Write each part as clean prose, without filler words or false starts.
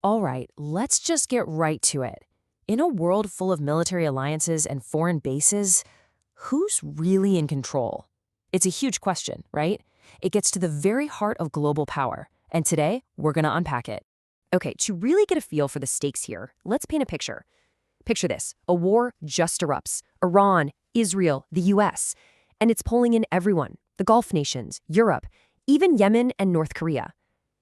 All right, let's just get right to it. In a world full of military alliances and foreign bases, who's really in control? It's a huge question, right? It gets to the very heart of global power, and today we're going to unpack it. Okay, to really get a feel for the stakes here, let's paint a picture. Picture this: a war just erupts. Iran, Israel, the US. And it's pulling in everyone: the Gulf nations, Europe, even Yemen and North Korea.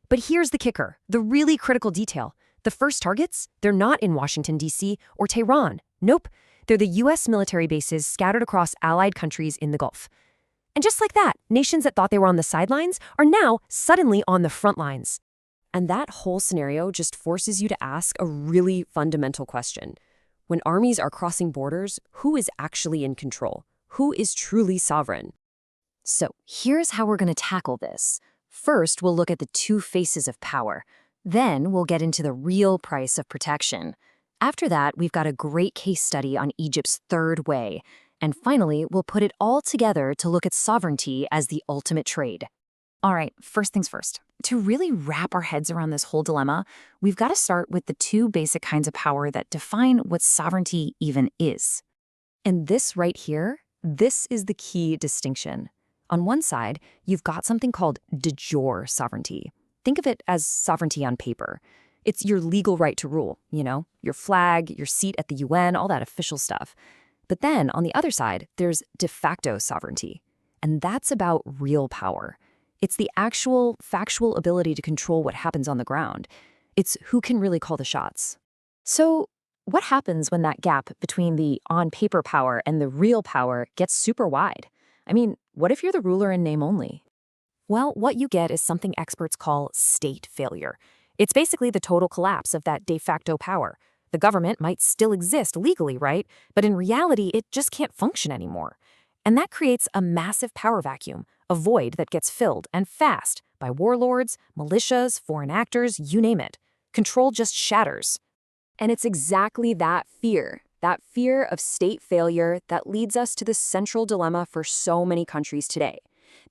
But here's the kicker, the really critical detail. The first targets, they're not in Washington, D.C. or Tehran. Nope, they're the U.S. military bases scattered across allied countries in the Gulf. And just like that, nations that thought they were on the sidelines are now suddenly on the front lines. And that whole scenario just forces you to ask a really fundamental question. When armies are crossing borders, who is actually in control? Who is truly sovereign? So here's how we're going to tackle this. First, we'll look at the two faces of power. Then we'll get into the real price of protection. After that, we've got a great case study on Egypt's third way. And finally, we'll put it all together to look at sovereignty as the ultimate trade. All right, first things first. To really wrap our heads around this whole dilemma, we've got to start with the two basic kinds of power that define what sovereignty even is. And this right here, this is the key distinction. On one side, you've got something called de jure sovereignty. Think of it as sovereignty on paper. It's your legal right to rule, your flag, your seat at the UN, all that official stuff. But then, on the other side, there's de facto sovereignty. And that's about real power. It's the actual, factual ability to control what happens on the ground. It's who can really call the shots. So, what happens when that gap between the on-paper power and the real power gets super wide? I mean, what if you're the ruler in name only? Well, what you get is something experts call state failure. It's basically the total collapse of that de facto power. The government might still exist legally, right? But in reality, it just can't function anymore. And that creates a massive power vacuum, a void that gets filled, and fast, by warlords, militias, foreign actors, you name it. Control just shatters. And it's exactly that fear of state failure that leads us to the central dilemma for so many countries today.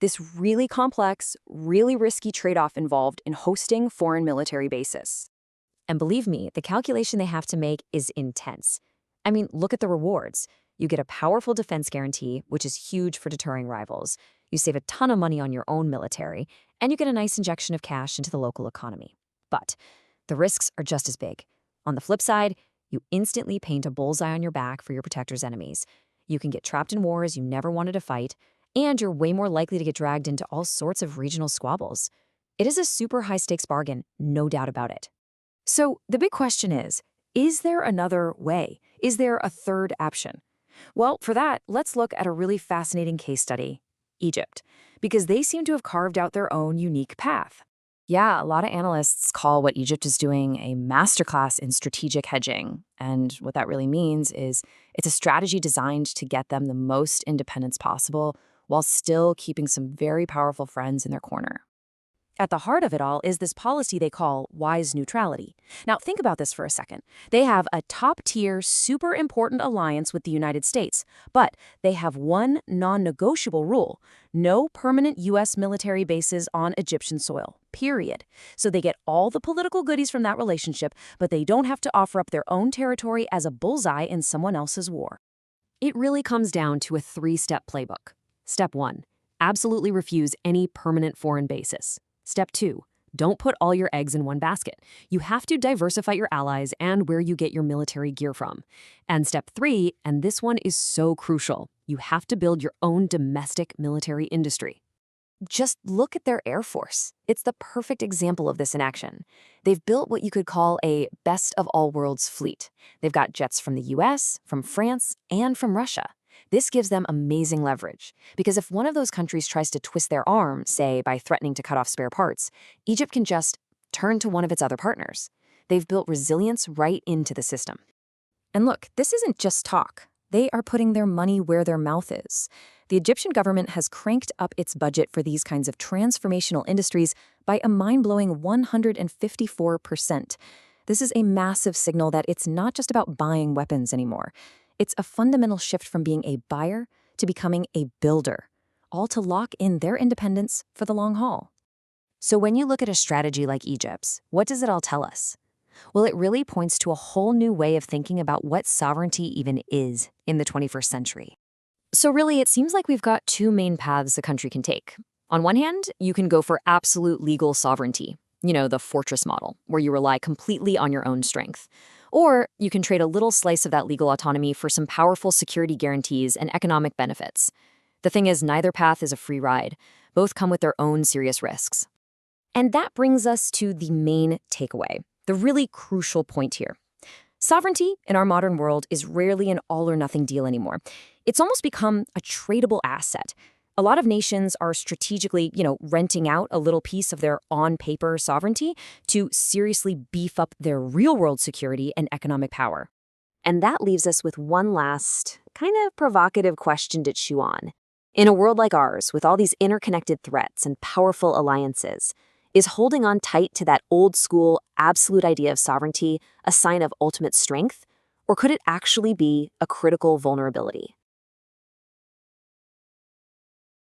This really complex, really risky trade-off involved in hosting foreign military bases. And believe me, the calculation they have to make is intense. I mean, look at the rewards. You get a powerful defense guarantee, which is huge for deterring rivals. You save a ton of money on your own military, and you get a nice injection of cash into the local economy. But the risks are just as big. On the flip side, you instantly paint a bullseye on your back for your protector's enemies. You can get trapped in wars you never wanted to fight, and you're way more likely to get dragged into all sorts of regional squabbles. It is a super high-stakes bargain, no doubt about it. So the big question is there another way? Is there a third option? Well, for that, let's look at a really fascinating case study, Egypt, because they seem to have carved out their own unique path. Yeah, a lot of analysts call what Egypt is doing a masterclass in strategic hedging. And what that really means is it's a strategy designed to get them the most independence possible while still keeping some very powerful friends in their corner. At the heart of it all is this policy they call wise neutrality. Now, think about this for a second. They have a top-tier, super important alliance with the United States, but they have one non-negotiable rule: no permanent U.S. military bases on Egyptian soil, period. So they get all the political goodies from that relationship, but they don't have to offer up their own territory as a bullseye in someone else's war. It really comes down to a three-step playbook. Step 1, absolutely refuse any permanent foreign bases. Step 2, don't put all your eggs in one basket. You have to diversify your allies and where you get your military gear from. And step 3, and this one is so crucial, you have to build your own domestic military industry. Just look at their Air Force. It's the perfect example of this in action. They've built what you could call a best of all worlds fleet. They've got jets from the US, from France, and from Russia. This gives them amazing leverage, because if one of those countries tries to twist their arm, say by threatening to cut off spare parts, Egypt can just turn to one of its other partners. They've built resilience right into the system. And look, this isn't just talk. They are putting their money where their mouth is. The Egyptian government has cranked up its budget for these kinds of transformational industries by a mind-blowing 154%. This is a massive signal that it's not just about buying weapons anymore. It's a fundamental shift from being a buyer to becoming a builder, all to lock in their independence for the long haul. So when you look at a strategy like Egypt's, what does it all tell us? Well, it really points to a whole new way of thinking about what sovereignty even is in the 21st century. So, really, it seems like we've got two main paths a country can take. On one hand, you can go for absolute legal sovereignty, the fortress model, where you rely completely on your own strength. Or you can trade a little slice of that legal autonomy for some powerful security guarantees and economic benefits. The thing is, neither path is a free ride. Both come with their own serious risks. And that brings us to the main takeaway, the really crucial point here. Sovereignty in our modern world is rarely an all-or-nothing deal anymore. It's almost become a tradable asset. A lot of nations are strategically, renting out a little piece of their on-paper sovereignty to seriously beef up their real-world security and economic power. And that leaves us with one last, kind of provocative question to chew on. In a world like ours, with all these interconnected threats and powerful alliances, is holding on tight to that old-school, absolute idea of sovereignty a sign of ultimate strength? Or could it actually be a critical vulnerability?